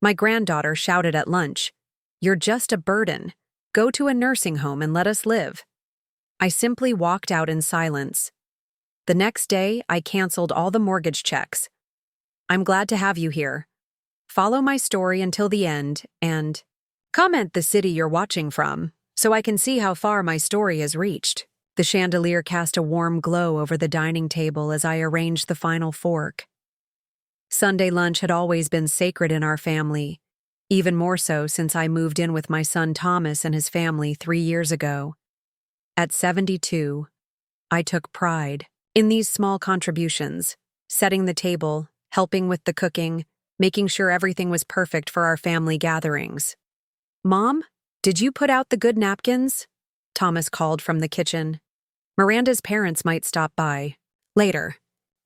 My granddaughter shouted at lunch, "You're just a burden. Go to a nursing home and let us live." I simply walked out in silence. The next day, I canceled all the mortgage checks. I'm glad to have you here. Follow my story until the end and comment the city you're watching from so I can see how far my story has reached. The chandelier cast a warm glow over the dining table as I arranged the final fork. Sunday lunch had always been sacred in our family, even more so since I moved in with my son Thomas and his family 3 years ago. At 72, I took pride in these small contributions, setting the table, helping with the cooking, making sure everything was perfect for our family gatherings. "Mom, did you put out the good napkins?" Thomas called from the kitchen. Miranda's parents might stop by later.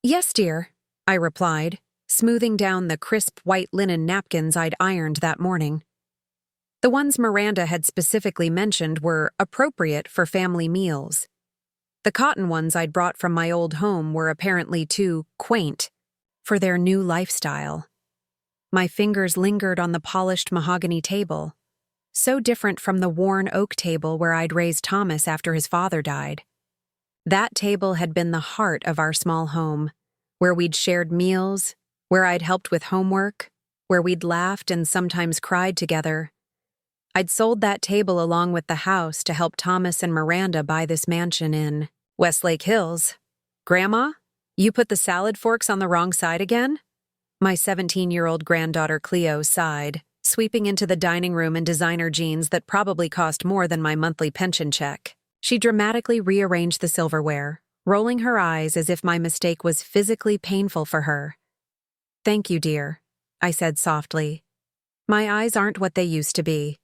"Yes, dear," I replied, smoothing down the crisp white linen napkins I'd ironed that morning. The ones Miranda had specifically mentioned were appropriate for family meals. The cotton ones I'd brought from my old home were apparently too quaint for their new lifestyle. My fingers lingered on the polished mahogany table, so different from the worn oak table where I'd raised Thomas after his father died. That table had been the heart of our small home, where we'd shared meals, where I'd helped with homework, where we'd laughed and sometimes cried together. I'd sold that table along with the house to help Thomas and Miranda buy this mansion in Westlake Hills. "Grandma, you put the salad forks on the wrong side again?" My 17-year-old granddaughter Cleo sighed, sweeping into the dining room in designer jeans that probably cost more than my monthly pension check. She dramatically rearranged the silverware, rolling her eyes as if my mistake was physically painful for her. "Thank you, dear," I said softly. "My eyes aren't what they used to be."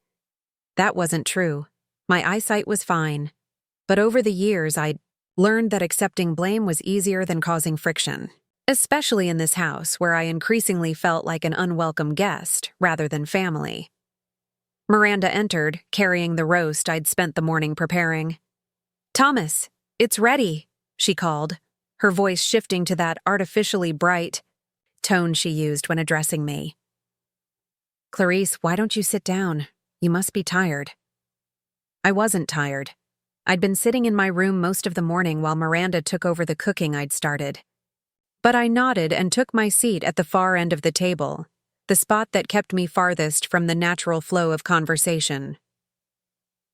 That wasn't true. My eyesight was fine. But over the years, I'd learned that accepting blame was easier than causing friction, especially in this house where I increasingly felt like an unwelcome guest rather than family. Miranda entered, carrying the roast I'd spent the morning preparing. "Thomas, it's ready," she called, her voice shifting to that artificially bright tone she used when addressing me. "Clarice, why don't you sit down? You must be tired." I wasn't tired. I'd been sitting in my room most of the morning while Miranda took over the cooking I'd started. But I nodded and took my seat at the far end of the table, the spot that kept me farthest from the natural flow of conversation.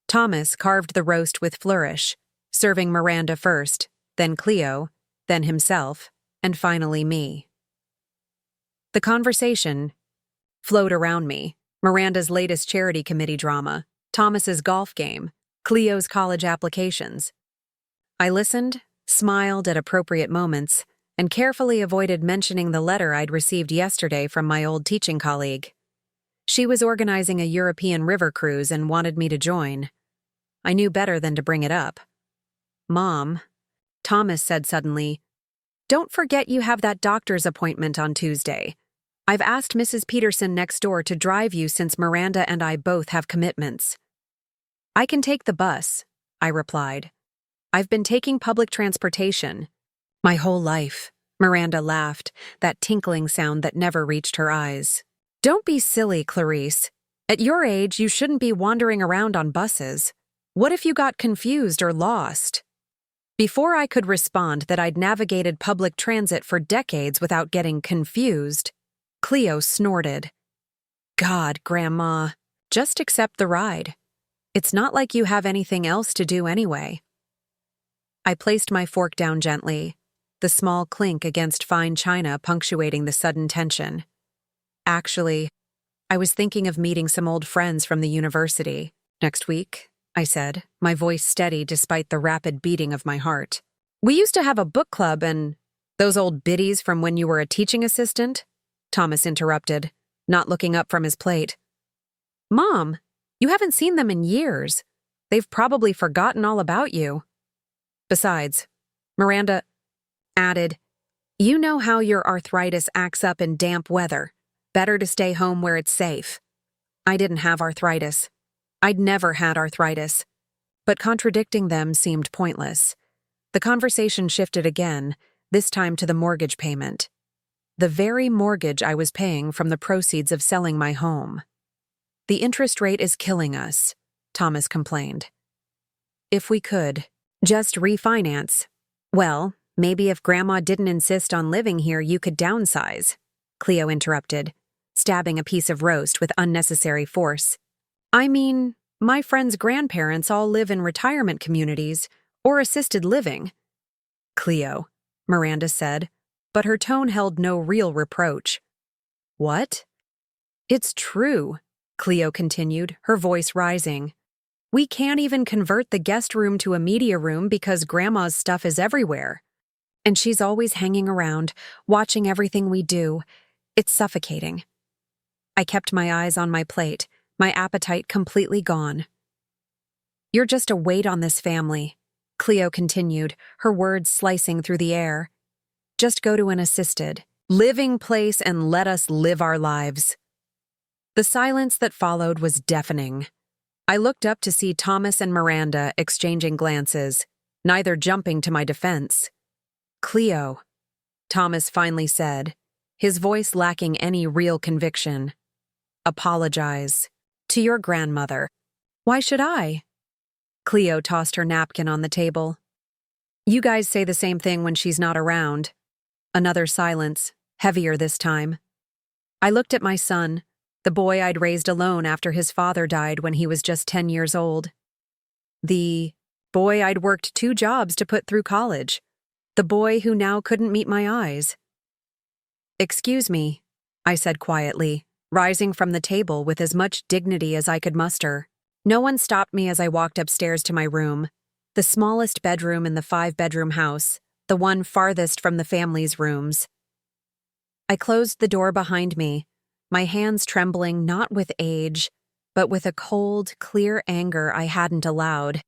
Thomas carved the roast with flourish, serving Miranda first, then Cleo, then himself, and finally me. The conversation flowed around me. Miranda's latest charity committee drama, Thomas's golf game, Cleo's college applications. I listened, smiled at appropriate moments, and carefully avoided mentioning the letter I'd received yesterday from my old teaching colleague. She was organizing a European river cruise and wanted me to join. I knew better than to bring it up. "Mom," Thomas said suddenly, "don't forget you have that doctor's appointment on Tuesday. I've asked Mrs. Peterson next door to drive you since Miranda and I both have commitments." "I can take the bus," I replied. "I've been taking public transportation my whole life." Miranda laughed, that tinkling sound that never reached her eyes. "Don't be silly, Clarice. At your age, you shouldn't be wandering around on buses. What if you got confused or lost?" Before I could respond that I'd navigated public transit for decades without getting confused, Cleo snorted. "God, Grandma, just accept the ride. It's not like you have anything else to do anyway." I placed my fork down gently, the small clink against fine china punctuating the sudden tension. "Actually, I was thinking of meeting some old friends from the university next week," I said, my voice steady despite the rapid beating of my heart. "We used to have a book club and those old biddies from when you were a teaching assistant," Thomas interrupted, not looking up from his plate. "Mom, you haven't seen them in years. They've probably forgotten all about you." Besides, Miranda added, "You know how your arthritis acts up in damp weather. Better to stay home where it's safe." I didn't have arthritis. I'd never had arthritis. But contradicting them seemed pointless. The conversation shifted again, this time to the mortgage payment. The very mortgage I was paying from the proceeds of selling my home. The interest rate is killing us, Thomas complained. If we could just refinance. Well, maybe if Grandma didn't insist on living here, you could downsize, Cleo interrupted, stabbing a piece of roast with unnecessary force. I mean, my friends' grandparents all live in retirement communities or assisted living. Cleo, Miranda said, but her tone held no real reproach. What? It's true, Cleo continued, her voice rising. We can't even convert the guest room to a media room because Grandma's stuff is everywhere. And she's always hanging around, watching everything we do. It's suffocating. I kept my eyes on my plate, my appetite completely gone. You're just a weight on this family, Cleo continued, her words slicing through the air. Just go to an assisted living place and let us live our lives. The silence that followed was deafening. I looked up to see Thomas and Miranda exchanging glances, neither jumping to my defense. Cleo, Thomas finally said, his voice lacking any real conviction. Apologize. To your grandmother. Why should I? Cleo tossed her napkin on the table. You guys say the same thing when she's not around. Another silence, heavier this time. I looked at my son, the boy I'd raised alone after his father died when he was just 10 years old. The boy I'd worked 2 jobs to put through college. The boy who now couldn't meet my eyes. Excuse me, I said quietly, rising from the table with as much dignity as I could muster. No one stopped me as I walked upstairs to my room, the smallest bedroom in the 5-bedroom house, the one farthest from the family's rooms. I closed the door behind me, my hands trembling not with age, but with a cold, clear anger I hadn't allowed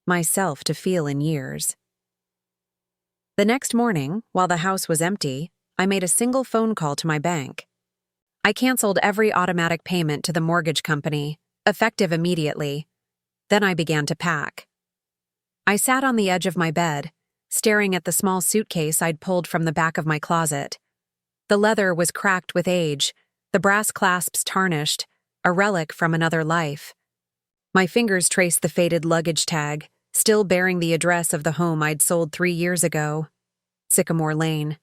myself to feel in years. The next morning, while the house was empty, I made a single phone call to my bank. I canceled every automatic payment to the mortgage company, effective immediately. Then I began to pack. I sat on the edge of my bed, staring at the small suitcase I'd pulled from the back of my closet. The leather was cracked with age, the brass clasps tarnished, a relic from another life. My fingers traced the faded luggage tag, still bearing the address of the home I'd sold 3 years ago. Sycamore Lane.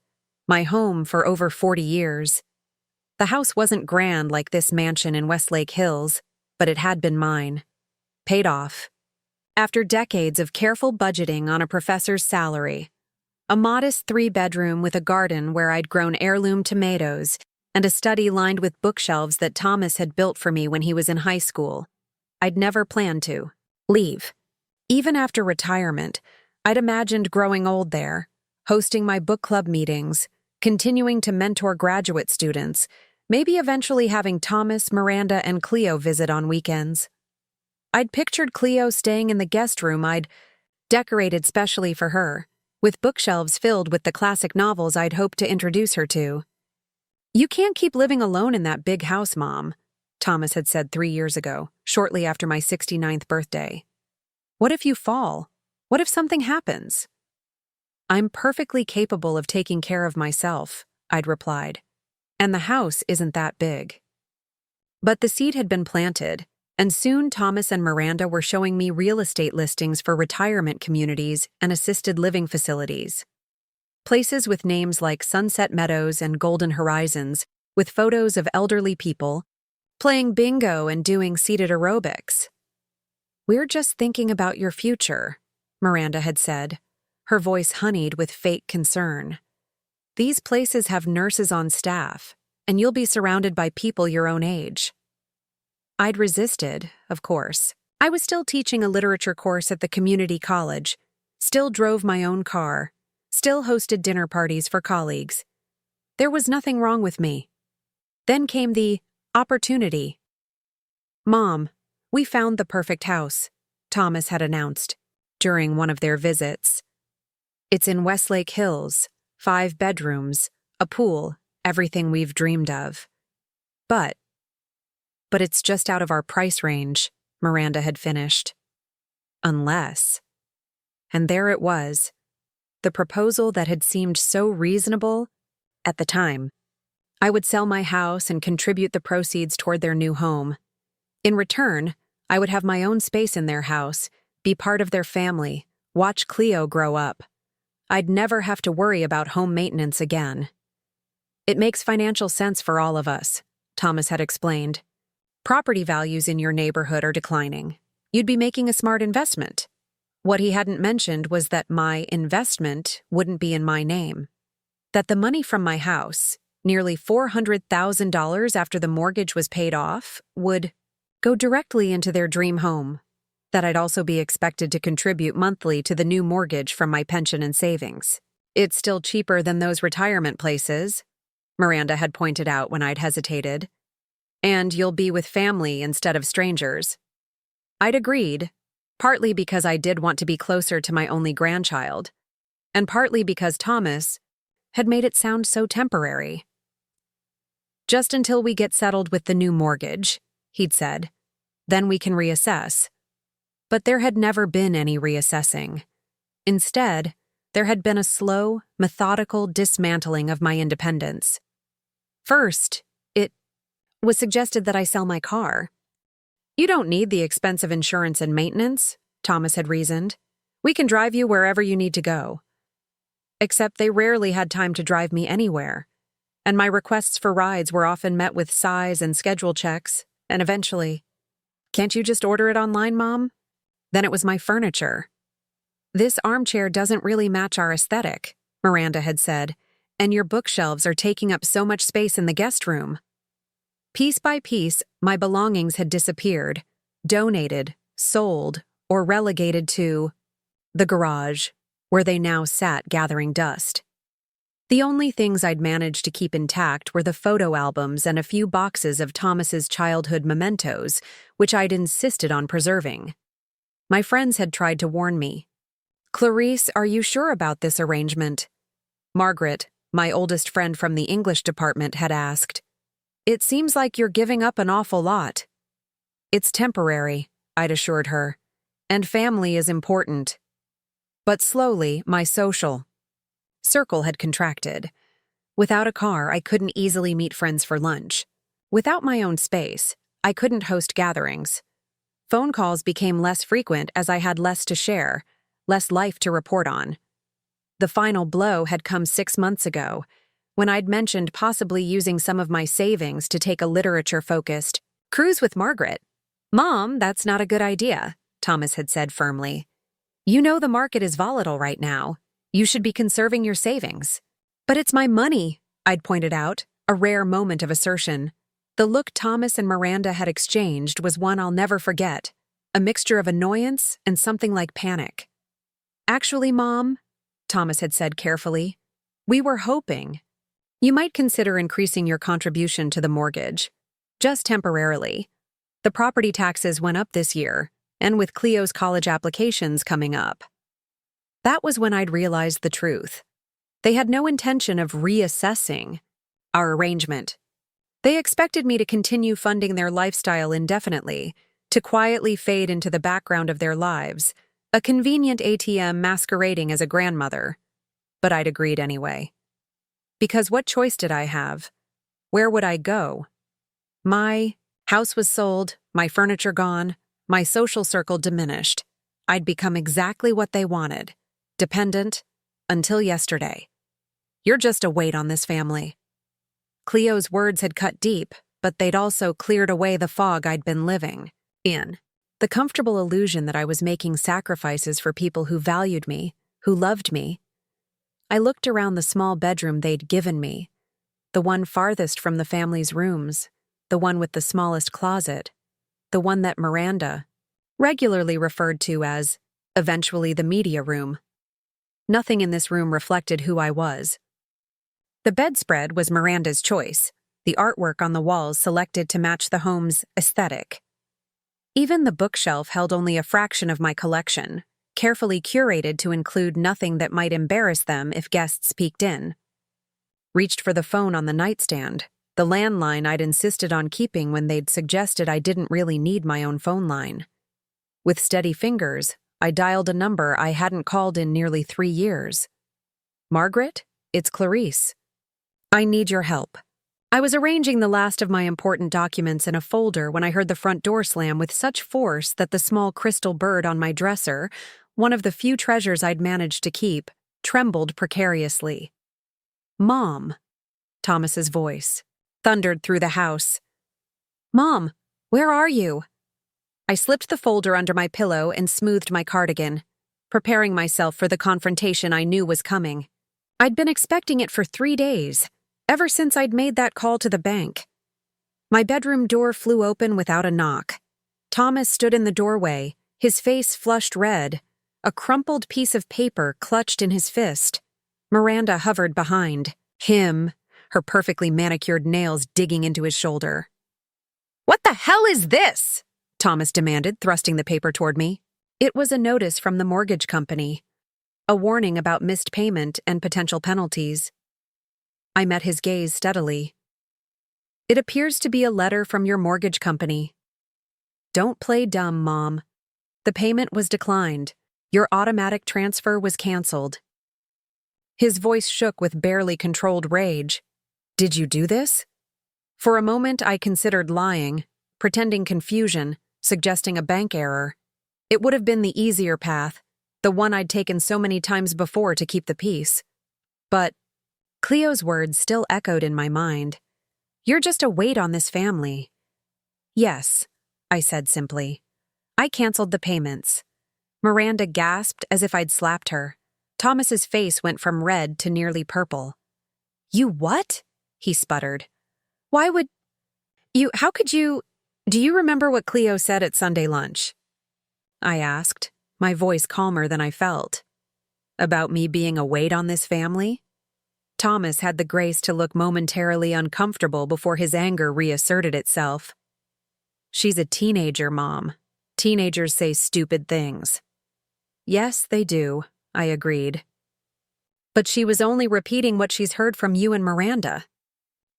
My home for over 40 years. The house wasn't grand like this mansion in Westlake Hills, but it had been mine. Paid off. After decades of careful budgeting on a professor's salary. A modest 3-bedroom with a garden where I'd grown heirloom tomatoes and a study lined with bookshelves that Thomas had built for me when he was in high school. I'd never planned to leave. Even after retirement, I'd imagined growing old there, hosting my book club meetings, continuing to mentor graduate students, maybe eventually having Thomas, Miranda, and Cleo visit on weekends. I'd pictured Cleo staying in the guest room I'd decorated specially for her, with bookshelves filled with the classic novels I'd hoped to introduce her to. You can't keep living alone in that big house, Mom, Thomas had said 3 years ago, shortly after my 69th birthday. What if you fall? What if something happens? I'm perfectly capable of taking care of myself, I'd replied. And the house isn't that big. But the seed had been planted, and soon Thomas and Miranda were showing me real estate listings for retirement communities and assisted living facilities. Places with names like Sunset Meadows and Golden Horizons, with photos of elderly people playing bingo and doing seated aerobics. We're just thinking about your future, Miranda had said, her voice honeyed with fake concern. These places have nurses on staff, and you'll be surrounded by people your own age. I'd resisted, of course. I was still teaching a literature course at the community college, still drove my own car, still hosted dinner parties for colleagues. There was nothing wrong with me. Then came the opportunity. Mom, we found the perfect house, Thomas had announced during one of their visits. It's in Westlake Hills, 5 bedrooms, a pool, everything we've dreamed of. But it's just out of our price range, Miranda had finished. Unless. And there it was, the proposal that had seemed so reasonable at the time. I would sell my house and contribute the proceeds toward their new home. In return, I would have my own space in their house, be part of their family, watch Cleo grow up. I'd never have to worry about home maintenance again. It makes financial sense for all of us, Thomas had explained. Property values in your neighborhood are declining. You'd be making a smart investment. What he hadn't mentioned was that my investment wouldn't be in my name. That the money from my house, nearly $400,000 after the mortgage was paid off, would go directly into their dream home. That I'd also be expected to contribute monthly to the new mortgage from my pension and savings. It's still cheaper than those retirement places, Miranda had pointed out when I'd hesitated. And you'll be with family instead of strangers. I'd agreed, partly because I did want to be closer to my only grandchild, and partly because Thomas had made it sound so temporary. Just until we get settled with the new mortgage, he'd said. Then we can reassess. But there had never been any reassessing. Instead, there had been a slow, methodical dismantling of my independence. First, it was suggested that I sell my car. You don't need the expensive insurance and maintenance, Thomas had reasoned. We can drive you wherever you need to go. Except they rarely had time to drive me anywhere, and my requests for rides were often met with sighs and schedule checks, and eventually, "Can't you just order it online, Mom?" Then it was my furniture. "This armchair doesn't really match our aesthetic," Miranda had said, "and your bookshelves are taking up so much space in the guest room." Piece by piece, my belongings had disappeared, donated, sold, or relegated to the garage, where they now sat gathering dust. The only things I'd managed to keep intact were the photo albums and a few boxes of Thomas's childhood mementos, which I'd insisted on preserving. My friends had tried to warn me. "Clarice, are you sure about this arrangement?" Margaret, my oldest friend from the English department, had asked. "It seems like you're giving up an awful lot." "It's temporary," I'd assured her, "and family is important." But slowly, my social circle had contracted. Without a car, I couldn't easily meet friends for lunch. Without my own space, I couldn't host gatherings. Phone calls became less frequent as I had less to share, less life to report on. The final blow had come 6 months ago, when I'd mentioned possibly using some of my savings to take a literature-focused cruise with Margaret. "Mom, that's not a good idea," Thomas had said firmly. "You know the market is volatile right now. You should be conserving your savings." "But it's my money," I'd pointed out, a rare moment of assertion. The look Thomas and Miranda had exchanged was one I'll never forget, a mixture of annoyance and something like panic. "Actually, Mom," Thomas had said carefully, "we were hoping you might consider increasing your contribution to the mortgage, just temporarily. The property taxes went up this year, and with Cleo's college applications coming up." That was when I'd realized the truth. They had no intention of reassessing our arrangement. They expected me to continue funding their lifestyle indefinitely, to quietly fade into the background of their lives, a convenient ATM masquerading as a grandmother. But I'd agreed anyway. Because what choice did I have? Where would I go? My house was sold, my furniture gone, my social circle diminished. I'd become exactly what they wanted, dependent, until yesterday. "You're just a weight on this family." Cleo's words had cut deep, but they'd also cleared away the fog I'd been living in. The comfortable illusion that I was making sacrifices for people who valued me, who loved me. I looked around the small bedroom they'd given me, the one farthest from the family's rooms, the one with the smallest closet, the one that Miranda regularly referred to as, eventually, the media room. Nothing in this room reflected who I was. The bedspread was Miranda's choice, the artwork on the walls selected to match the home's aesthetic. Even the bookshelf held only a fraction of my collection, carefully curated to include nothing that might embarrass them if guests peeked in. Reached for the phone on the nightstand, the landline I'd insisted on keeping when they'd suggested I didn't really need my own phone line. With steady fingers, I dialed a number I hadn't called in nearly 3 years. "Margaret, it's Clarice. I need your help." I was arranging the last of my important documents in a folder when I heard the front door slam with such force that the small crystal bird on my dresser, one of the few treasures I'd managed to keep, trembled precariously. "Mom," Thomas's voice thundered through the house. "Mom, where are you?" I slipped the folder under my pillow and smoothed my cardigan, preparing myself for the confrontation I knew was coming. I'd been expecting it for 3 days, ever since I'd made that call to the bank. My bedroom door flew open without a knock. Thomas stood in the doorway, his face flushed red, a crumpled piece of paper clutched in his fist. Miranda hovered behind him, her perfectly manicured nails digging into his shoulder. "What the hell is this?" Thomas demanded, thrusting the paper toward me. It was a notice from the mortgage company, a warning about missed payment and potential penalties. I met his gaze steadily. "It appears to be a letter from your mortgage company. Don't play dumb, Mom. The payment was declined. Your automatic transfer was canceled." His voice shook with barely controlled rage. "Did you do this?" For a moment, I considered lying, pretending confusion, suggesting a bank error. It would have been the easier path, the one I'd taken so many times before to keep the peace. But Cleo's words still echoed in my mind. "You're just a weight on this family." "Yes," I said simply. "I canceled the payments." Miranda gasped as if I'd slapped her. Thomas's face went from red to nearly purple. "You what?" he sputtered. "Why would you, how could you, do you remember what Cleo said at Sunday lunch?" I asked, my voice calmer than I felt. "About me being a weight on this family?" Thomas had the grace to look momentarily uncomfortable before his anger reasserted itself. "She's a teenager, Mom. Teenagers say stupid things." "Yes, they do," I agreed. "But she was only repeating what she's heard from you and Miranda."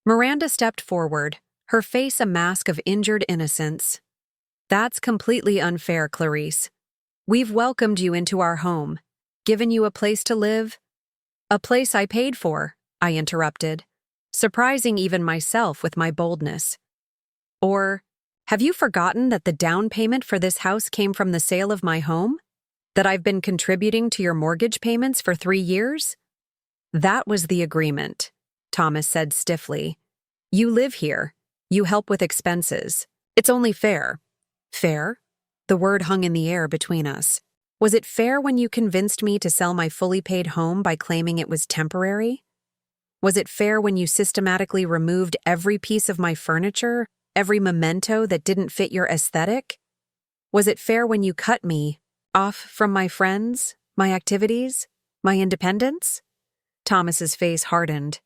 Miranda stepped forward, her face a mask of injured innocence. "That's completely unfair, Clarice. We've welcomed you into our home, given you a place to live." "A place I paid for," I interrupted, surprising even myself with my boldness. "Or, have you forgotten that the down payment for this house came from the sale of my home? That I've been contributing to your mortgage payments for 3 years?" "That was the agreement," Thomas said stiffly. "You live here. You help with expenses. It's only fair." "Fair?" The word hung in the air between us. Was it fair when you convinced me to sell my fully paid home by claiming it was temporary? Was it fair when you systematically removed every piece of my furniture, every memento that didn't fit your aesthetic? Was it fair when you cut me off from my friends, my activities, my independence? Thomas's face hardened.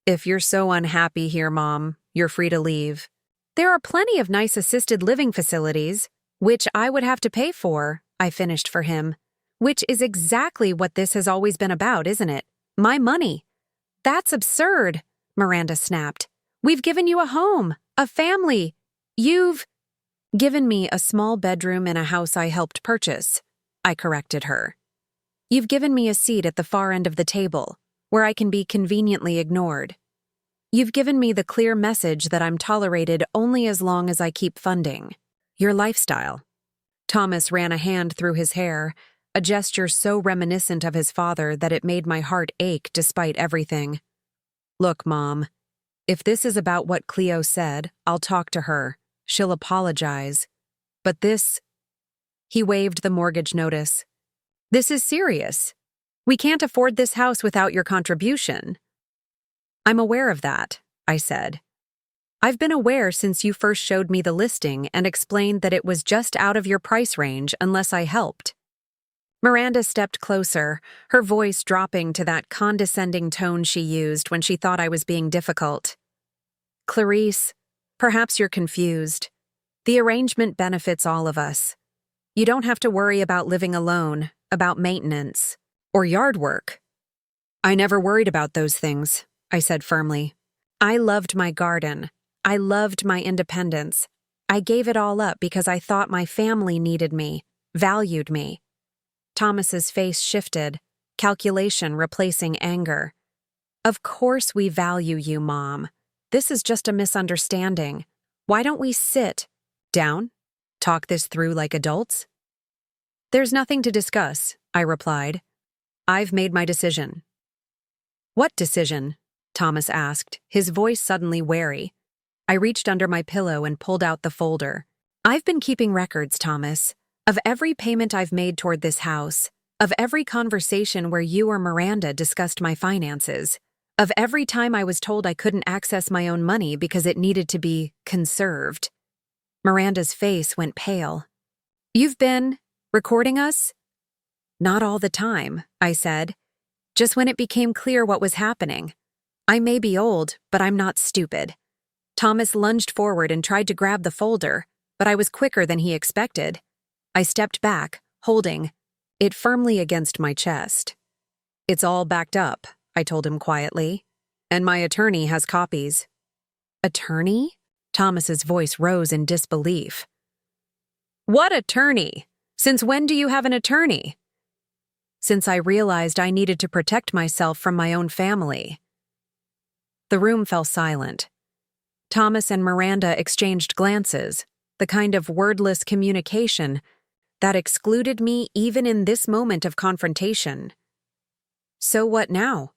"If you're so unhappy here, Mom, you're free to leave. There are plenty of nice assisted living facilities, which I would have to pay for," I finished for him. "Which is exactly what this has always been about, isn't it? My money." "That's absurd," Miranda snapped. "We've given you a home, a family. You've given me a small bedroom in a house I helped purchase," I corrected her. "You've given me a seat at the far end of the table, where I can be conveniently ignored. You've given me the clear message that I'm tolerated only as long as I keep funding your lifestyle." Thomas ran a hand through his hair, a gesture so reminiscent of his father that it made my heart ache despite everything. "Look, Mom, if this is about what Cleo said, I'll talk to her. She'll apologize. But this—" He waved the mortgage notice. "This is serious. We can't afford this house without your contribution." "I'm aware of that," I said. "I've been aware since you first showed me the listing and explained that it was just out of your price range unless I helped." Miranda stepped closer, her voice dropping to that condescending tone she used when she thought I was being difficult. "Clarice, perhaps you're confused. The arrangement benefits all of us. You don't have to worry about living alone, about maintenance, or yard work." "I never worried about those things," I said firmly. "I loved my garden. I loved my independence. I gave it all up because I thought my family needed me, valued me." Thomas's face shifted, calculation replacing anger. "Of course we value you, Mom. this is just a misunderstanding. Why don't we sit down, talk this through like adults? There's nothing to discuss, I replied. I've made my decision. What decision? Thomas asked, his voice suddenly wary. I reached under my pillow and pulled out the folder. I've been keeping records, Thomas, of every payment I've made toward this house, of every conversation where you or Miranda discussed my finances, of every time I was told I couldn't access my own money because it needed to be conserved. Miranda's face went pale. You've been recording us? Not all the time, I said. Just when it became clear what was happening. I may be old, but I'm not stupid. Thomas lunged forward and tried to grab the folder, but I was quicker than he expected. I stepped back, holding it firmly against my chest. It's all backed up, I told him quietly, and my attorney has copies. Attorney? Thomas's voice rose in disbelief. What attorney? Since when do you have an attorney? Since I realized I needed to protect myself from my own family. The room fell silent. Thomas and Miranda exchanged glances, the kind of wordless communication that excluded me even in this moment of confrontation. So what now?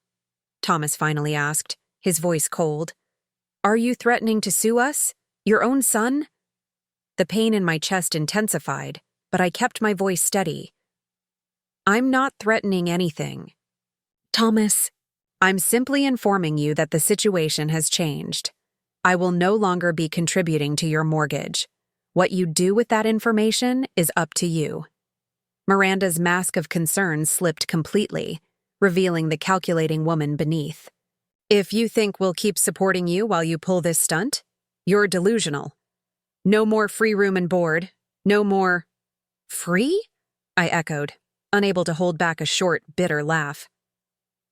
Thomas finally asked, his voice cold. Are you threatening to sue us? Your own son? The pain in my chest intensified, but I kept my voice steady. I'm not threatening anything. Thomas, I'm simply informing you that the situation has changed. I will no longer be contributing to your mortgage. What you do with that information is up to you. Miranda's mask of concern slipped completely, revealing the calculating woman beneath. If you think we'll keep supporting you while you pull this stunt, you're delusional. No more free room and board. No more… Free? I echoed, unable to hold back a short, bitter laugh.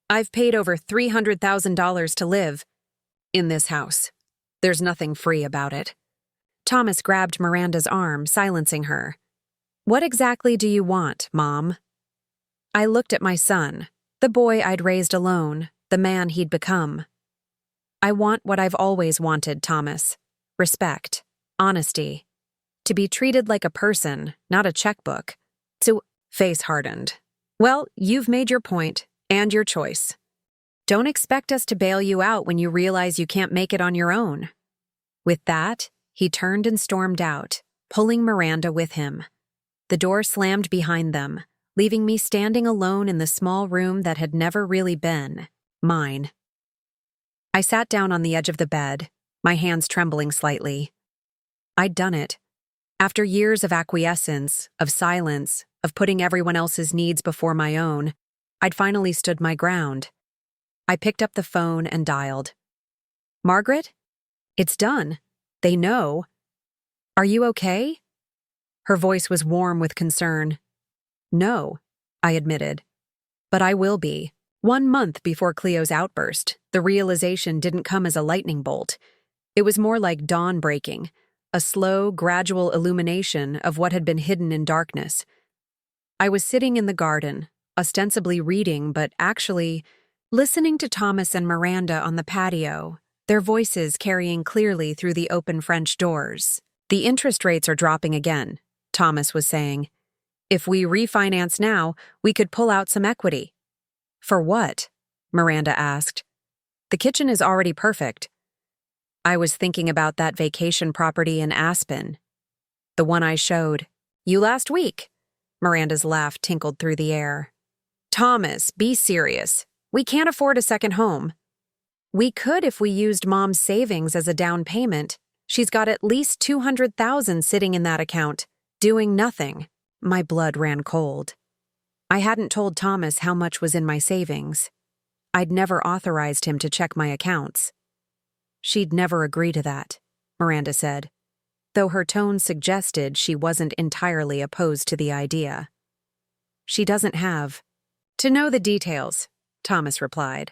I've paid over $300,000 to live in this house. There's nothing free about it. Thomas grabbed Miranda's arm, silencing her. What exactly do you want, Mom? I looked at my son, the boy I'd raised alone, the man he'd become. I want what I've always wanted, Thomas. Respect, honesty. To be treated like a person, not a checkbook. Face hardened. Well, you've made your point, and your choice. Don't expect us to bail you out when you realize you can't make it on your own. With that, he turned and stormed out, pulling Miranda with him. The door slammed behind them, leaving me standing alone in the small room that had never really been mine. I sat down on the edge of the bed, my hands trembling slightly. I'd done it. After years of acquiescence, of silence, of putting everyone else's needs before my own, I'd finally stood my ground. I picked up the phone and dialed. Margaret? It's done. They know. Are you okay? Her voice was warm with concern. No, I admitted. But I will be. 1 month before Cleo's outburst, the realization didn't come as a lightning bolt. It was more like dawn breaking, a slow, gradual illumination of what had been hidden in darkness. I was sitting in the garden, ostensibly reading, but actually listening to Thomas and Miranda on the patio, their voices carrying clearly through the open French doors. The interest rates are dropping again, Thomas was saying. If we refinance now, we could pull out some equity. For what? Miranda asked. The kitchen is already perfect. I was thinking about that vacation property in Aspen. The one I showed you last week. Miranda's laugh tinkled through the air. Thomas, be serious. We can't afford a second home. We could if we used Mom's savings as a down payment. She's got at least $200,000 sitting in that account, doing nothing. My blood ran cold. I hadn't told Thomas how much was in my savings. I'd never authorized him to check my accounts. She'd never agree to that, Miranda said, though her tone suggested she wasn't entirely opposed to the idea. She doesn't have to know the details, Thomas replied.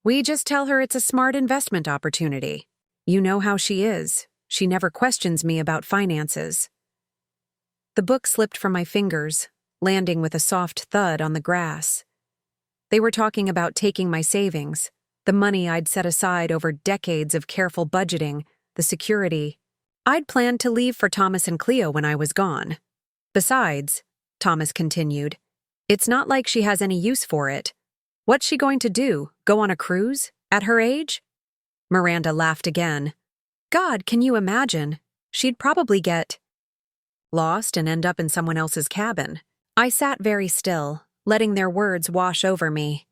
We just tell her it's a smart investment opportunity. You know how she is. She never questions me about finances. The book slipped from my fingers, landing with a soft thud on the grass. They were talking about taking my savings, The money I'd set aside over decades of careful budgeting, the security. I'd planned to leave for Thomas and Cleo when I was gone. Besides, Thomas continued, it's not like she has any use for it. What's she going to do, go on a cruise, at her age? Miranda laughed again. God, can you imagine? She'd probably get lost and end up in someone else's cabin. I sat very still, letting their words wash over me.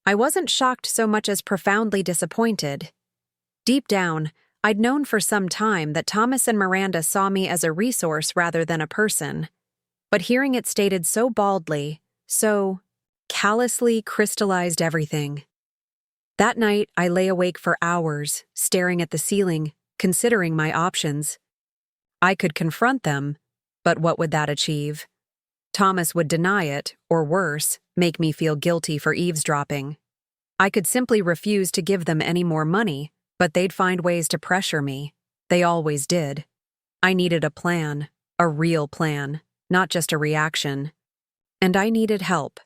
I wasn't shocked so much as profoundly disappointed. Deep down, I'd known for some time that Thomas and Miranda saw me as a resource rather than a person. But hearing it stated so baldly, so callously crystallized everything. That night, I lay awake for hours, staring at the ceiling, considering my options. I could confront them, but what would that achieve? Thomas would deny it, or worse, make me feel guilty for eavesdropping. I could simply refuse to give them any more money, but they'd find ways to pressure me. They always did. I needed a plan, a real plan, not just a reaction. And I needed help.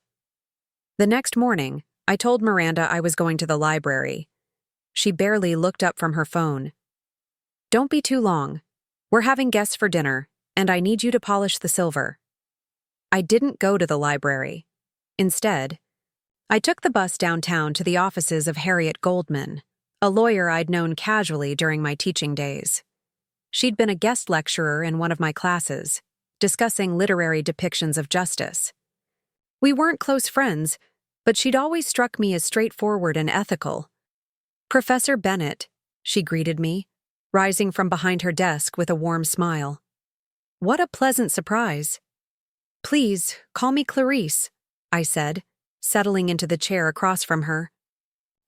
The next morning, I told Miranda I was going to the library. She barely looked up from her phone. Don't be too long. We're having guests for dinner, and I need you to polish the silver. I didn't go to the library. Instead, I took the bus downtown to the offices of Harriet Goldman, a lawyer I'd known casually during my teaching days. She'd been a guest lecturer in one of my classes, discussing literary depictions of justice. We weren't close friends, but she'd always struck me as straightforward and ethical. Professor Bennett, she greeted me, rising from behind her desk with a warm smile. What a pleasant surprise. Please, call me Clarice, I said, settling into the chair across from her.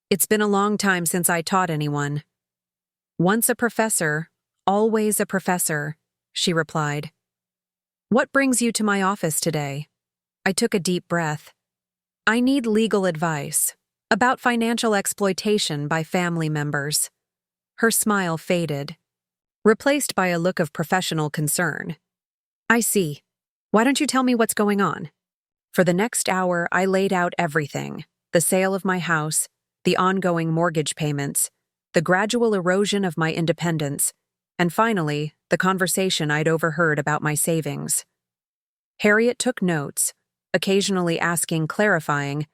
It's been a long time since I taught anyone. Once a professor, always a professor, she replied. What brings you to my office today? I took a deep breath. I need legal advice about financial exploitation by family members. Her smile faded, replaced by a look of professional concern. I see. Why don't you tell me what's going on? For the next hour, I laid out everything: the sale of my house, the ongoing mortgage payments, the gradual erosion of my independence, and finally, the conversation I'd overheard about my savings. Harriet took notes, occasionally asking clarifying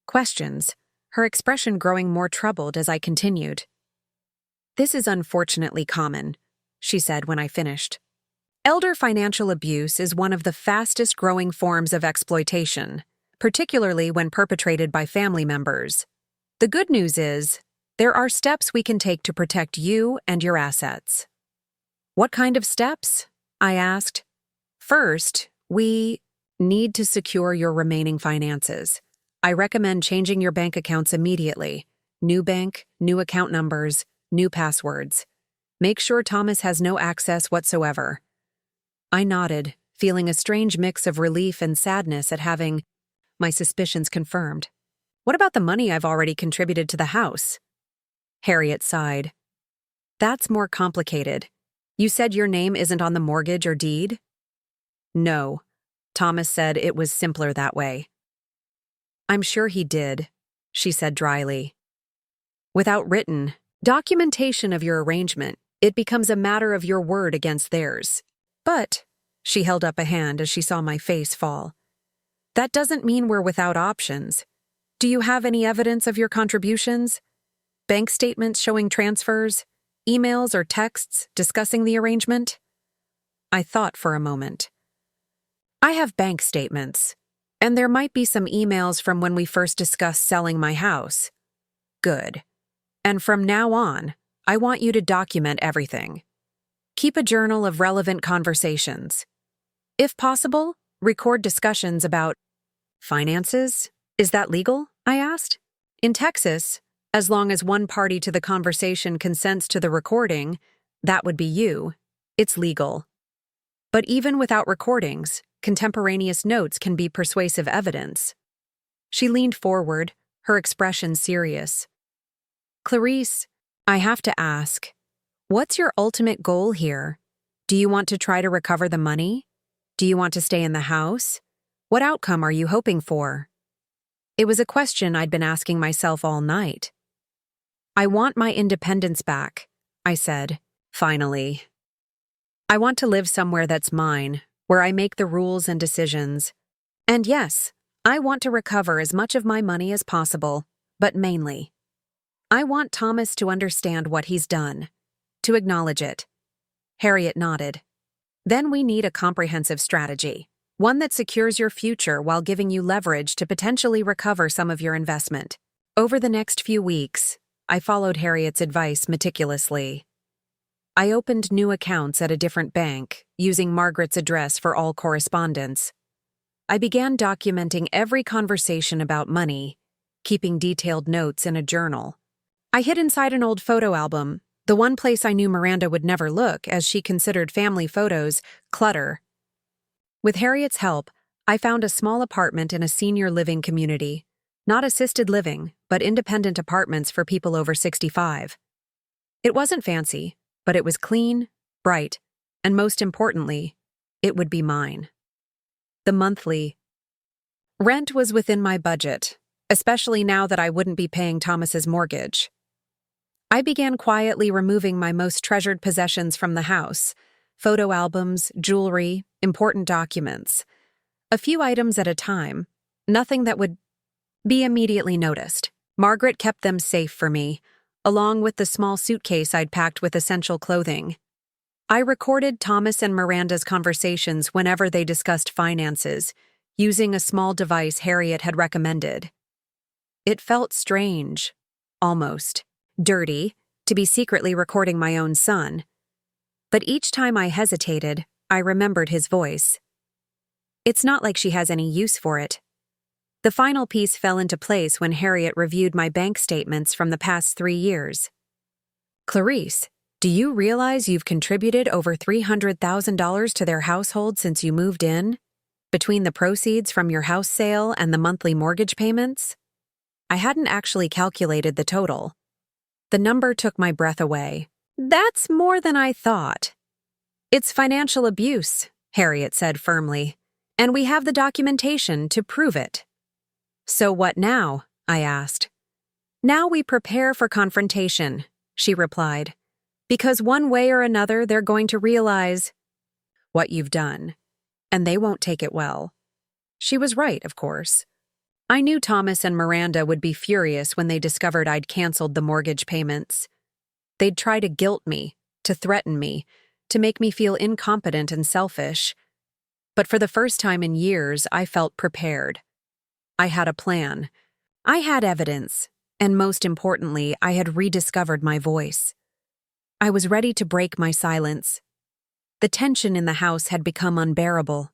questions, her expression growing more troubled as I continued. This is unfortunately common, she said when I finished. Elder financial abuse is one of the fastest growing forms of exploitation, particularly when perpetrated by family members. The good news is, there are steps we can take to protect you and your assets. What kind of steps? I asked. First, we need to secure your remaining finances. I recommend changing your bank accounts immediately. New bank, new account numbers, new passwords. Make sure Thomas has no access whatsoever. I nodded, feeling a strange mix of relief and sadness at having my suspicions confirmed. What about the money I've already contributed to the house? Harriet sighed. That's more complicated. You said your name isn't on the mortgage or deed? No. Thomas said it was simpler that way. I'm sure he did, she said dryly. Without written documentation of your arrangement, it becomes a matter of your word against theirs. But, she held up a hand as she saw my face fall. That doesn't mean we're without options. Do you have any evidence of your contributions? Bank statements showing transfers? Emails or texts discussing the arrangement? I thought for a moment. I have bank statements, and there might be some emails from when we first discussed selling my house. Good. And from now on, I want you to document everything. Keep a journal of relevant conversations. If possible, record discussions about finances. Is that legal? I asked. In Texas, as long as one party to the conversation consents to the recording, that would be you, it's legal. But even without recordings, contemporaneous notes can be persuasive evidence. She leaned forward, her expression serious. Clarice, I have to ask, what's your ultimate goal here? Do you want to try to recover the money? Do you want to stay in the house? What outcome are you hoping for? It was a question I'd been asking myself all night. I want my independence back, I said, finally. I want to live somewhere that's mine, where I make the rules and decisions. And yes, I want to recover as much of my money as possible, but mainly, I want Thomas to understand what he's done, to acknowledge it. Harriet nodded. Then we need a comprehensive strategy, one that secures your future while giving you leverage to potentially recover some of your investment. Over the next few weeks, I followed Harriet's advice meticulously. I opened new accounts at a different bank, using Margaret's address for all correspondence. I began documenting every conversation about money, keeping detailed notes in a journal. I hid inside an old photo album, the one place I knew Miranda would never look, as she considered family photos clutter. With Harriet's help, I found a small apartment in a senior living community. Not assisted living, but independent apartments for people over 65. It wasn't fancy, but it was clean, bright, and most importantly, it would be mine. The monthly rent was within my budget, especially now that I wouldn't be paying Thomas's mortgage. I began quietly removing my most treasured possessions from the house: photo albums, jewelry, important documents. A few items at a time, nothing that would be immediately noticed. Margaret kept them safe for me, along with the small suitcase I'd packed with essential clothing. I recorded Thomas and Miranda's conversations whenever they discussed finances, using a small device Harriet had recommended. It felt strange, almost dirty, to be secretly recording my own son. But each time I hesitated, I remembered his voice. It's not like she has any use for it. The final piece fell into place when Harriet reviewed my bank statements from the past 3 years. Clarice, do you realize you've contributed over $300,000 to their household since you moved in? Between the proceeds from your house sale and the monthly mortgage payments? I hadn't actually calculated the total. The number took my breath away. That's more than I thought. It's financial abuse, Harriet said firmly, and we have the documentation to prove it. So what now? I asked. Now we prepare for confrontation, she replied, because one way or another they're going to realize what you've done, and they won't take it well. She was right, of course. I knew Thomas and Miranda would be furious when they discovered I'd canceled the mortgage payments. They'd try to guilt me, to threaten me, to make me feel incompetent and selfish. But for the first time in years, I felt prepared. I had a plan. I had evidence, and most importantly, I had rediscovered my voice. I was ready to break my silence. The tension in the house had become unbearable.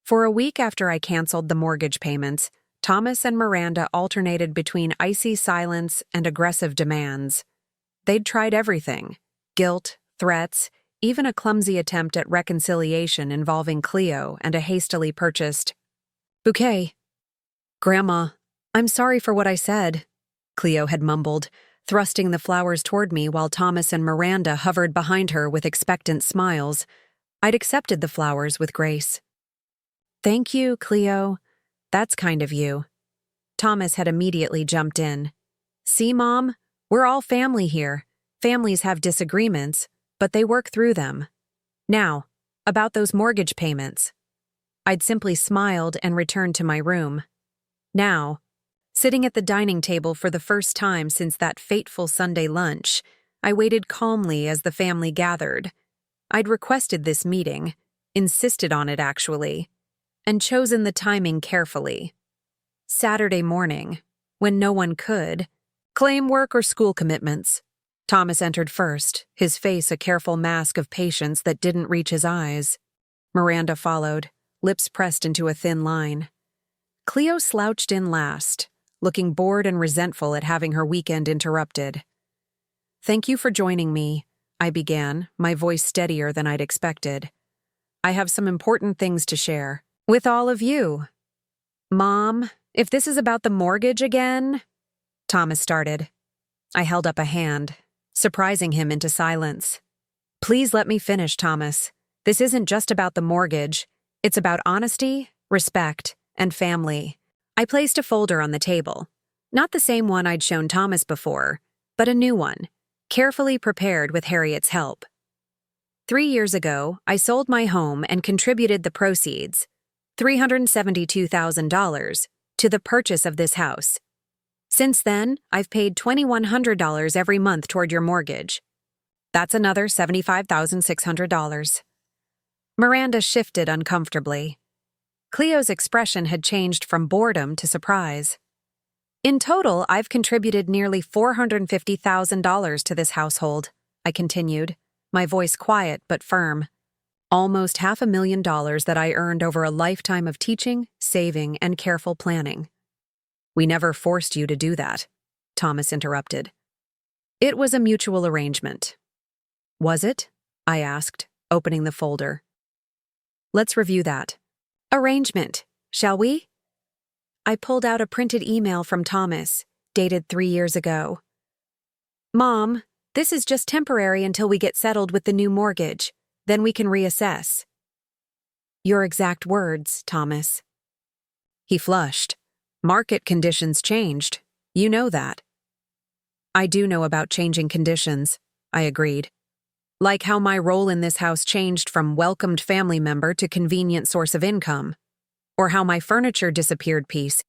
For a week after I canceled the mortgage payments, Thomas and Miranda alternated between icy silence and aggressive demands. They'd tried everything: guilt, threats, even a clumsy attempt at reconciliation involving Cleo and a hastily purchased bouquet. "Grandma, I'm sorry for what I said," Cleo had mumbled, thrusting the flowers toward me while Thomas and Miranda hovered behind her with expectant smiles. I'd accepted the flowers with grace. "Thank you, Cleo. That's kind of you." Thomas had immediately jumped in. "See, Mom? We're all family here. Families have disagreements, but they work through them. Now, about those mortgage payments." I'd simply smiled and returned to my room. Now, sitting at the dining table for the first time since that fateful Sunday lunch, I waited calmly as the family gathered. I'd requested this meeting, insisted on it actually, and chosen the timing carefully. Saturday morning, when no one could claim work or school commitments. Thomas entered first, his face a careful mask of patience that didn't reach his eyes. Miranda followed, lips pressed into a thin line. Cleo slouched in last, looking bored and resentful at having her weekend interrupted. "Thank you for joining me," I began, my voice steadier than I'd expected. "I have some important things to share with all of you." "Mom, if this is about the mortgage again," Thomas started. I held up a hand, surprising him into silence. "Please let me finish, Thomas. This isn't just about the mortgage. It's about honesty, respect, and family." I placed a folder on the table. Not the same one I'd shown Thomas before, but a new one, carefully prepared with Harriet's help. 3 years ago, I sold my home and contributed the proceeds, $372,000, to the purchase of this house. Since then, I've paid $2,100 every month toward your mortgage. That's another $75,600. Miranda shifted uncomfortably. Cleo's expression had changed from boredom to surprise. In total, I've contributed nearly $450,000 to this household, I continued, my voice quiet but firm. Almost $500,000 that I earned over a lifetime of teaching, saving, and careful planning. We never forced you to do that, Thomas interrupted. It was a mutual arrangement. Was it? I asked, opening the folder. Let's review that. Arrangement, shall we? I pulled out a printed email from Thomas, dated 3 years ago. Mom, this is just temporary until we get settled with the new mortgage. Then we can reassess. Your exact words, Thomas. He flushed. Market conditions changed. You know that. I do know about changing conditions, I agreed. Like how my role in this house changed from welcomed family member to convenient source of income. Or how my furniture disappeared piece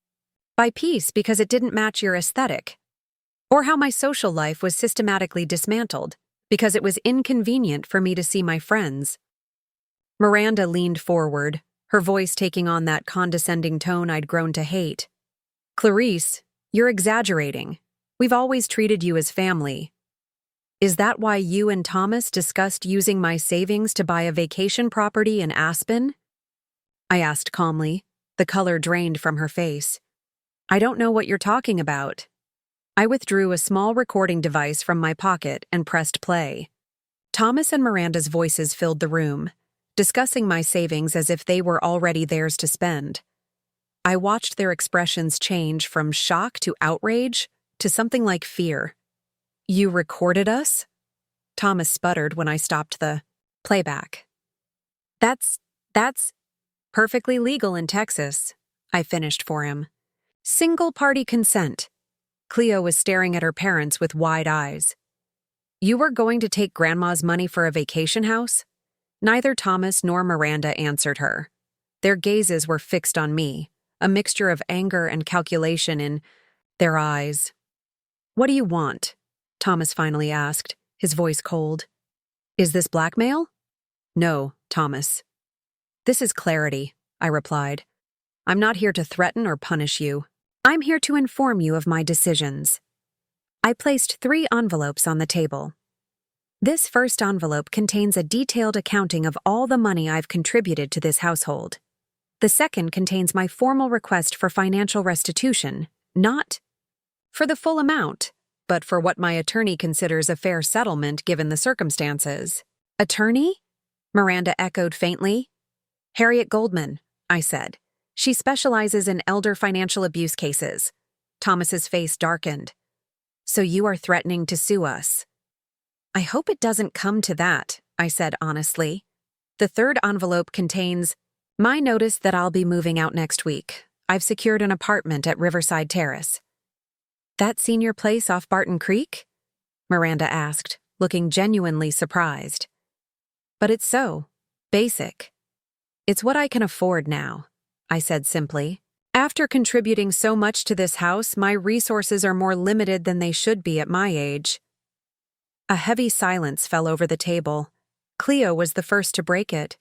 by piece because it didn't match your aesthetic. Or how my social life was systematically dismantled because it was inconvenient for me to see my friends. Miranda leaned forward, her voice taking on that condescending tone I'd grown to hate. Clarice, you're exaggerating. We've always treated you as family. Is that why you and Thomas discussed using my savings to buy a vacation property in Aspen? I asked calmly, the color drained from her face. I don't know what you're talking about. I withdrew a small recording device from my pocket and pressed play. Thomas and Miranda's voices filled the room, discussing my savings as if they were already theirs to spend. I watched their expressions change from shock to outrage to something like fear. You recorded us? Thomas sputtered when I stopped the playback. That's perfectly legal in Texas, I finished for him. Single-party consent. Cleo was staring at her parents with wide eyes. You were going to take Grandma's money for a vacation house? Neither Thomas nor Miranda answered her. Their gazes were fixed on me, a mixture of anger and calculation in their eyes. What do you want? Thomas finally asked, his voice cold. Is this blackmail? No, Thomas. This is clarity, I replied. I'm not here to threaten or punish you. I'm here to inform you of my decisions. I placed 3 envelopes on the table. This first envelope contains a detailed accounting of all the money I've contributed to this household. The second contains my formal request for financial restitution, not for the full amount, but for what my attorney considers a fair settlement given the circumstances. Attorney? Miranda echoed faintly. Harriet Goldman, I said. She specializes in elder financial abuse cases. Thomas's face darkened. So you are threatening to sue us? I hope it doesn't come to that, I said honestly. The third envelope contains my notice that I'll be moving out next week. I've secured an apartment at Riverside Terrace. That senior place off Barton Creek? Miranda asked, looking genuinely surprised. But it's so basic. It's what I can afford now, I said simply. After contributing so much to this house, my resources are more limited than they should be at my age. A heavy silence fell over the table. Cleo was the first to break it.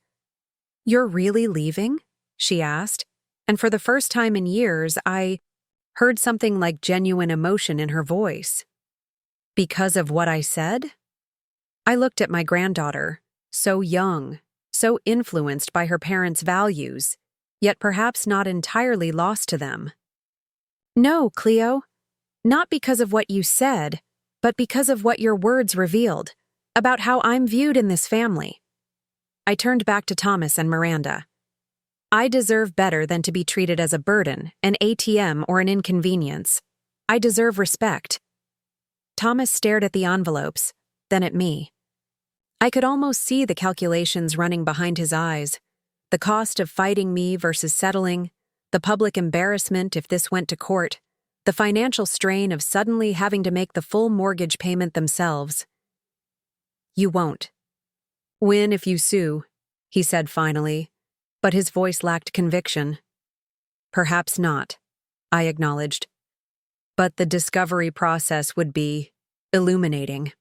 You're really leaving? She asked, and for the first time in years, I heard something like genuine emotion in her voice. Because of what I said? I looked at my granddaughter, so young, so influenced by her parents' values, yet perhaps not entirely lost to them. No, Cleo, not because of what you said, but because of what your words revealed, about how I'm viewed in this family. I turned back to Thomas and Miranda. I deserve better than to be treated as a burden, an ATM, or an inconvenience. I deserve respect. Thomas stared at the envelopes, then at me. I could almost see the calculations running behind his eyes. The cost of fighting me versus settling, the public embarrassment if this went to court, The financial strain of suddenly having to make the full mortgage payment themselves. You won't. Win if you sue, he said finally, but his voice lacked conviction. Perhaps not, I acknowledged. But the discovery process would be illuminating.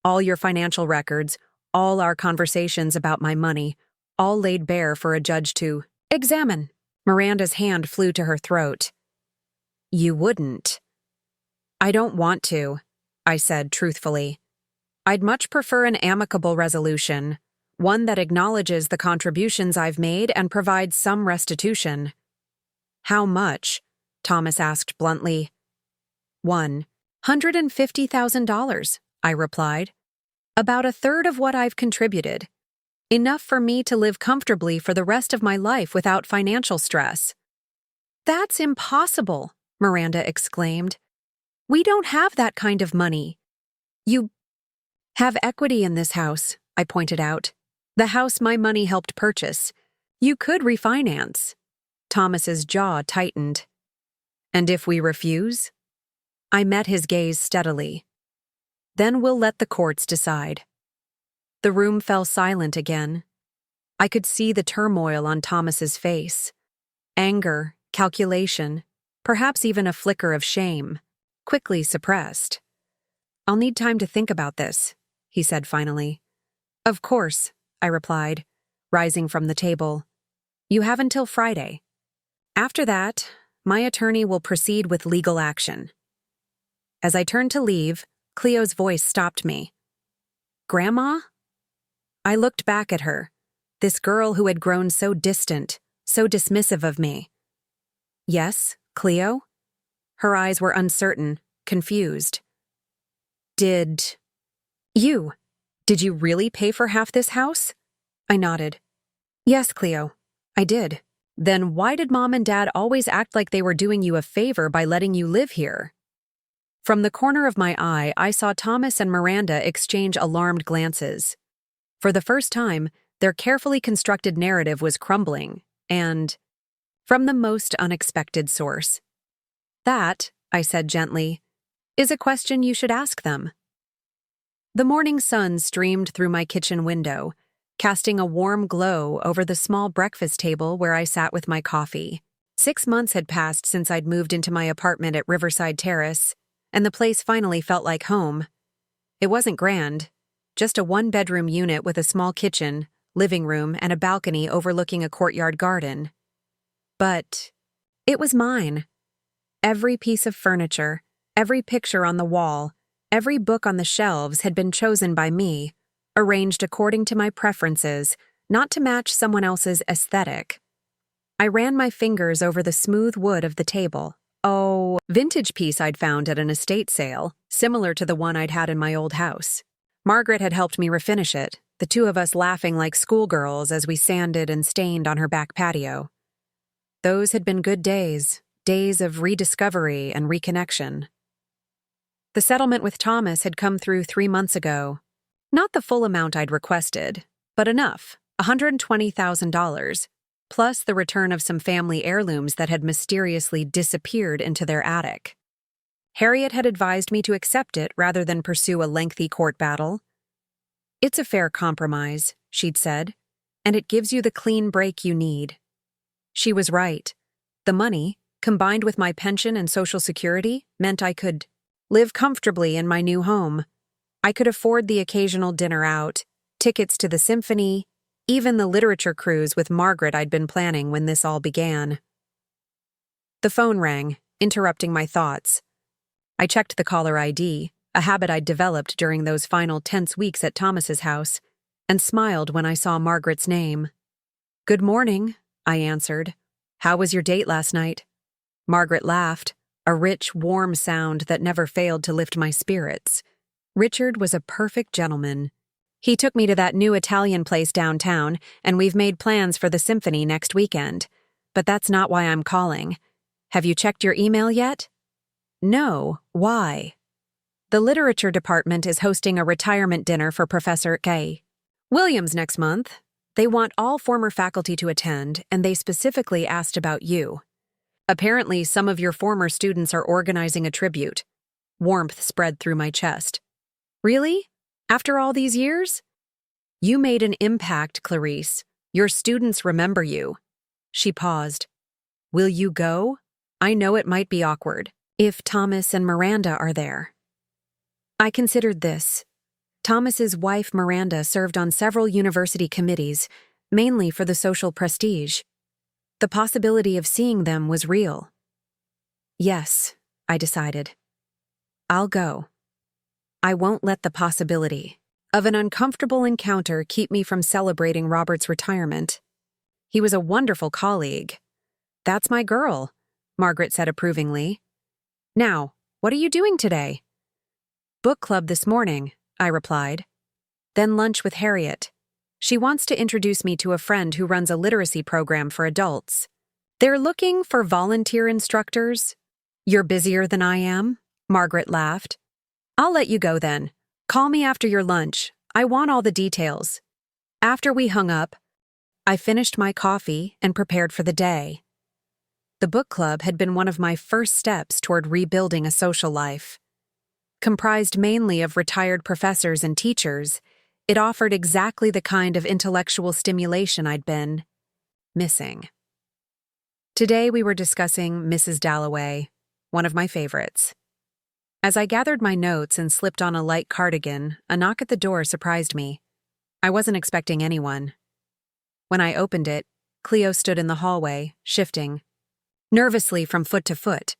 All your financial records, all our conversations about my money, all laid bare for a judge to examine. Miranda's hand flew to her throat. You wouldn't. I don't want to, I said truthfully. I'd much prefer an amicable resolution, one that acknowledges the contributions I've made and provides some restitution. How much? Thomas asked bluntly. $150,000, I replied. About a third of what I've contributed. Enough for me to live comfortably for the rest of my life without financial stress. That's impossible, Miranda exclaimed. We don't have that kind of money. You have equity in this house, I pointed out. The house my money helped purchase. You could refinance. Thomas's jaw tightened. And if we refuse? I met his gaze steadily. Then we'll let the courts decide. The room fell silent again. I could see the turmoil on Thomas's face. Anger, calculation, perhaps even a flicker of shame, quickly suppressed. I'll need time to think about this, he said finally. Of course, I replied, rising from the table. You have until Friday. After that, my attorney will proceed with legal action. As I turned to leave, Cleo's voice stopped me. Grandma? I looked back at her, this girl who had grown so distant, so dismissive of me. Yes, Cleo? Her eyes were uncertain, confused. Did you really pay for half this house? I nodded. Yes, Cleo, I did. Then why did Mom and Dad always act like they were doing you a favor by letting you live here? From the corner of my eye, I saw Thomas and Miranda exchange alarmed glances. For the first time, their carefully constructed narrative was crumbling, and from the most unexpected source. That, I said gently, is a question you should ask them. The morning sun streamed through my kitchen window, casting a warm glow over the small breakfast table where I sat with my coffee. 6 months had passed since I'd moved into my apartment at Riverside Terrace, and the place finally felt like home. It wasn't grand, just a one-bedroom unit with a small kitchen, living room, and a balcony overlooking a courtyard garden. But it was mine. Every piece of furniture, every picture on the wall, every book on the shelves had been chosen by me, arranged according to my preferences, not to match someone else's aesthetic. I ran my fingers over the smooth wood of the table. Oh, vintage piece I'd found at an estate sale, similar to the one I'd had in my old house. Margaret had helped me refinish it, the two of us laughing like schoolgirls as we sanded and stained on her back patio. Those had been good days, days of rediscovery and reconnection. The settlement with Thomas had come through 3 months ago. Not the full amount I'd requested, but enough, $120,000, plus the return of some family heirlooms that had mysteriously disappeared into their attic. Harriet had advised me to accept it rather than pursue a lengthy court battle. It's a fair compromise, she'd said, and it gives you the clean break you need. She was right. The money, combined with my pension and Social Security, meant I could live comfortably in my new home. I could afford the occasional dinner out, tickets to the symphony, even the literature cruise with Margaret I'd been planning when this all began. The phone rang, interrupting my thoughts. I checked the caller ID, a habit I'd developed during those final tense weeks at Thomas's house, and smiled when I saw Margaret's name. Good morning, I answered. How was your date last night? Margaret laughed, a rich, warm sound that never failed to lift my spirits. Richard was a perfect gentleman. He took me to that new Italian place downtown, and we've made plans for the symphony next weekend. But that's not why I'm calling. Have you checked your email yet? No, why? The literature department is hosting a retirement dinner for Professor K. Williams next month. They want all former faculty to attend, and they specifically asked about you. Apparently, some of your former students are organizing a tribute. Warmth spread through my chest. Really? After all these years? You made an impact, Clarice. Your students remember you. She paused. Will you go? I know it might be awkward. If Thomas and Miranda are there. I considered this. Thomas's wife, Miranda, served on several university committees, mainly for the social prestige. The possibility of seeing them was real. Yes, I decided. I'll go. I won't let the possibility of an uncomfortable encounter keep me from celebrating Robert's retirement. He was a wonderful colleague. That's my girl, Margaret said approvingly. Now, what are you doing today? Book club this morning, I replied. Then lunch with Harriet. She wants to introduce me to a friend who runs a literacy program for adults. They're looking for volunteer instructors. You're busier than I am, Margaret laughed. I'll let you go then. Call me after your lunch. I want all the details. After we hung up, I finished my coffee and prepared for the day. The book club had been one of my first steps toward rebuilding a social life. Comprised mainly of retired professors and teachers, it offered exactly the kind of intellectual stimulation I'd been missing. Today we were discussing Mrs. Dalloway, one of my favorites. As I gathered my notes and slipped on a light cardigan, a knock at the door surprised me. I wasn't expecting anyone. When I opened it, Cleo stood in the hallway, shifting nervously from foot to foot.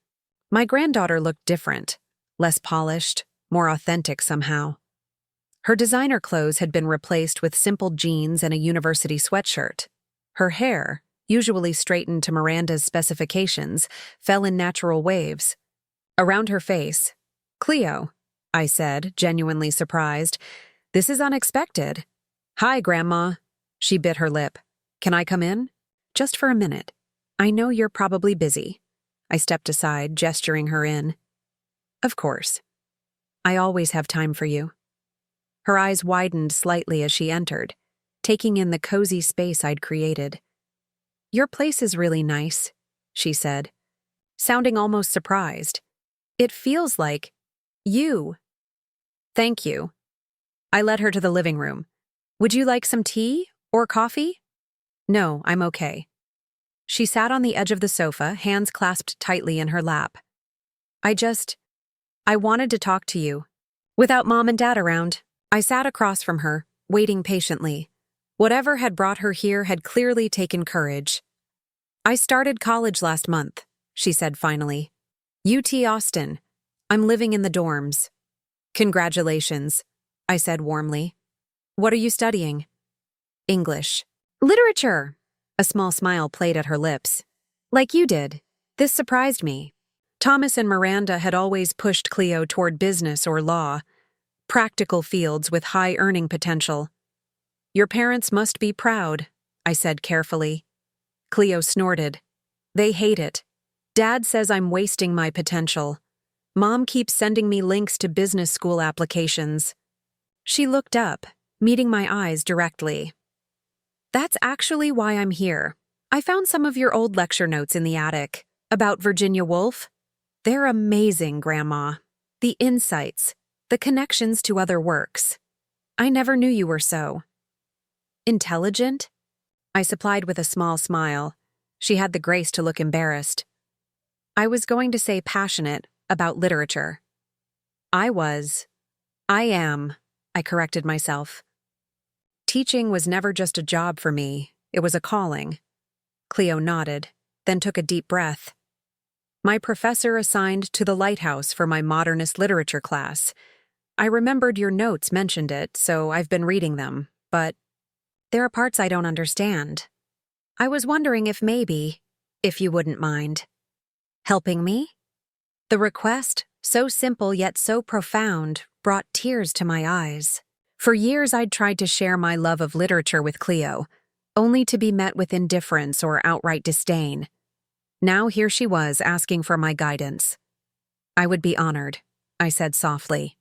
My granddaughter looked different, less polished, more authentic somehow. Her designer clothes had been replaced with simple jeans and a university sweatshirt. Her hair, usually straightened to Miranda's specifications, fell in natural waves. Around her face, Cleo, I said, genuinely surprised. This is unexpected. Hi, Grandma. She bit her lip. Can I come in? Just for a minute. I know you're probably busy. I stepped aside, gesturing her in. Of course. I always have time for you. Her eyes widened slightly as she entered, taking in the cozy space I'd created. Your place is really nice, she said, sounding almost surprised. It feels like you. Thank you. I led her to the living room. Would you like some tea or coffee? No, I'm okay. She sat on the edge of the sofa, hands clasped tightly in her lap. I wanted to talk to you. Without Mom and Dad around, I sat across from her, waiting patiently. Whatever had brought her here had clearly taken courage. I started college last month, she said finally. UT Austin. I'm living in the dorms. Congratulations, I said warmly. What are you studying? English. Literature. A small smile played at her lips. Like you did. This surprised me. Thomas and Miranda had always pushed Cleo toward business or law, practical fields with high earning potential. Your parents must be proud, I said carefully. Cleo snorted. They hate it. Dad says I'm wasting my potential. Mom keeps sending me links to business school applications. She looked up, meeting my eyes directly. That's actually why I'm here. I found some of your old lecture notes in the attic, about Virginia Woolf. They're amazing, Grandma. The insights, the connections to other works. I never knew you were so intelligent? I supplied with a small smile. She had the grace to look embarrassed. I was going to say passionate about literature. I am, I corrected myself. Teaching was never just a job for me, it was a calling. Cleo nodded, then took a deep breath. My professor assigned to the Lighthouse for my modernist literature class. I remembered your notes mentioned it, so I've been reading them, but there are parts I don't understand. I was wondering if maybe, if you wouldn't mind, helping me? The request, so simple yet so profound, brought tears to my eyes. For years I'd tried to share my love of literature with Cleo, only to be met with indifference or outright disdain. Now here she was asking for my guidance. I would be honored, I said softly.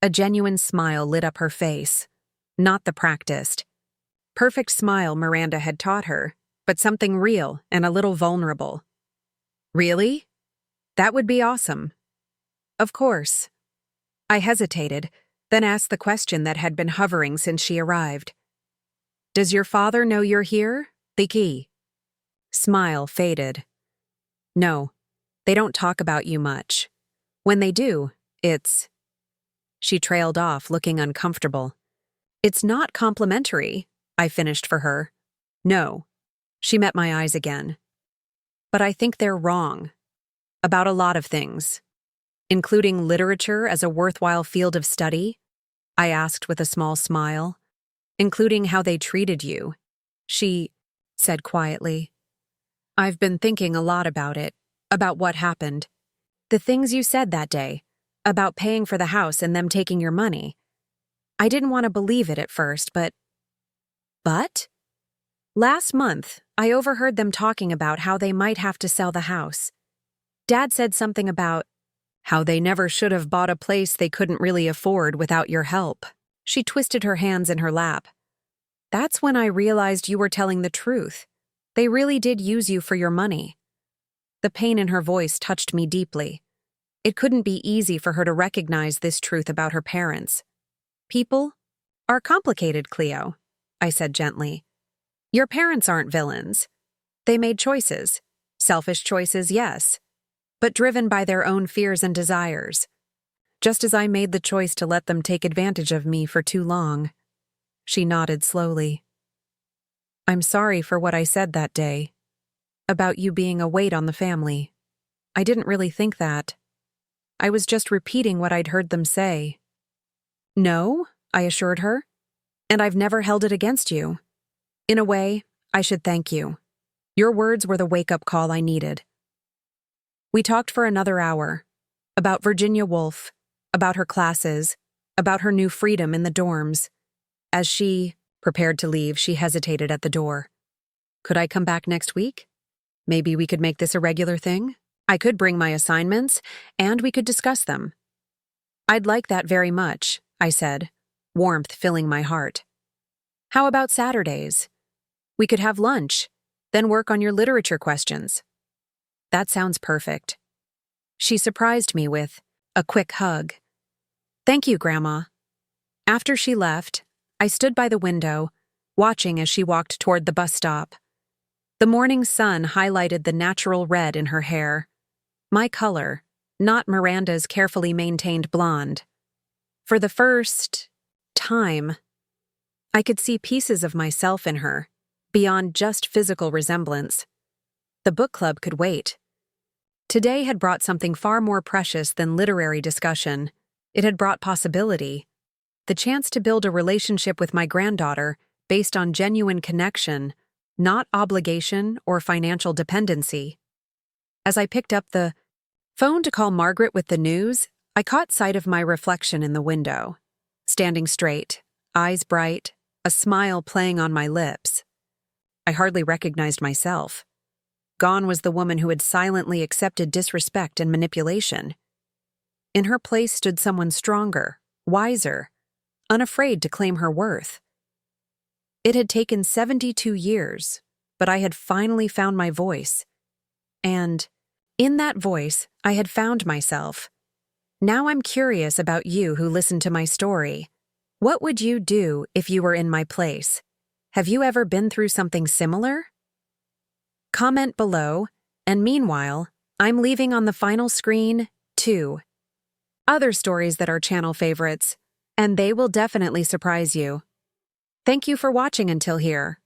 A genuine smile lit up her face, not the practiced, perfect smile Miranda had taught her, but something real and a little vulnerable. Really? That would be awesome. Of course. I hesitated, then asked the question that had been hovering since she arrived. Does your father know you're here? The key. Smile faded. No, they don't talk about you much. When they do, it's... She trailed off, looking uncomfortable. It's not complimentary, I finished for her. No. She met my eyes again. But I think they're wrong. About a lot of things. Including literature as a worthwhile field of study? I asked with a small smile. Including how they treated you. She said quietly. I've been thinking a lot about it, about what happened. The things you said that day, about paying for the house and them taking your money. I didn't want to believe it at first, but... But? Last month, I overheard them talking about how they might have to sell the house. Dad said something about how they never should have bought a place they couldn't really afford without your help. She twisted her hands in her lap. That's when I realized you were telling the truth. They really did use you for your money. The pain in her voice touched me deeply. It couldn't be easy for her to recognize this truth about her parents. People are complicated, Cleo, I said gently. Your parents aren't villains. They made choices. Selfish choices, yes, but driven by their own fears and desires. Just as I made the choice to let them take advantage of me for too long. She nodded slowly. I'm sorry for what I said that day. About you being a weight on the family. I didn't really think that. I was just repeating what I'd heard them say. No, I assured her. And I've never held it against you. In a way, I should thank you. Your words were the wake-up call I needed. We talked for another hour. About Virginia Woolf, about her classes, about her new freedom in the dorms. As she prepared to leave, she hesitated at the door. Could I come back next week? Maybe we could make this a regular thing? I could bring my assignments, and we could discuss them. I'd like that very much, I said, warmth filling my heart. How about Saturdays? We could have lunch, then work on your literature questions. That sounds perfect. She surprised me with a quick hug. Thank you, Grandma. After she left, I stood by the window, watching as she walked toward the bus stop. The morning sun highlighted the natural red in her hair. My color, not Miranda's carefully maintained blonde. For the first time, I could see pieces of myself in her, beyond just physical resemblance. The book club could wait. Today had brought something far more precious than literary discussion. It had brought possibility. The chance to build a relationship with my granddaughter based on genuine connection, not obligation or financial dependency. As I picked up the phone to call Margaret with the news, I caught sight of my reflection in the window. Standing straight, eyes bright, a smile playing on my lips. I hardly recognized myself. Gone was the woman who had silently accepted disrespect and manipulation. In her place stood someone stronger, wiser, unafraid to claim her worth. It had taken 72 years, but I had finally found my voice. And in that voice, I had found myself. Now I'm curious about you who listened to my story. What would you do if you were in my place? Have you ever been through something similar? Comment below, and meanwhile, I'm leaving on the final screen 2 other stories that are channel favorites, and they will definitely surprise you. Thank you for watching until here.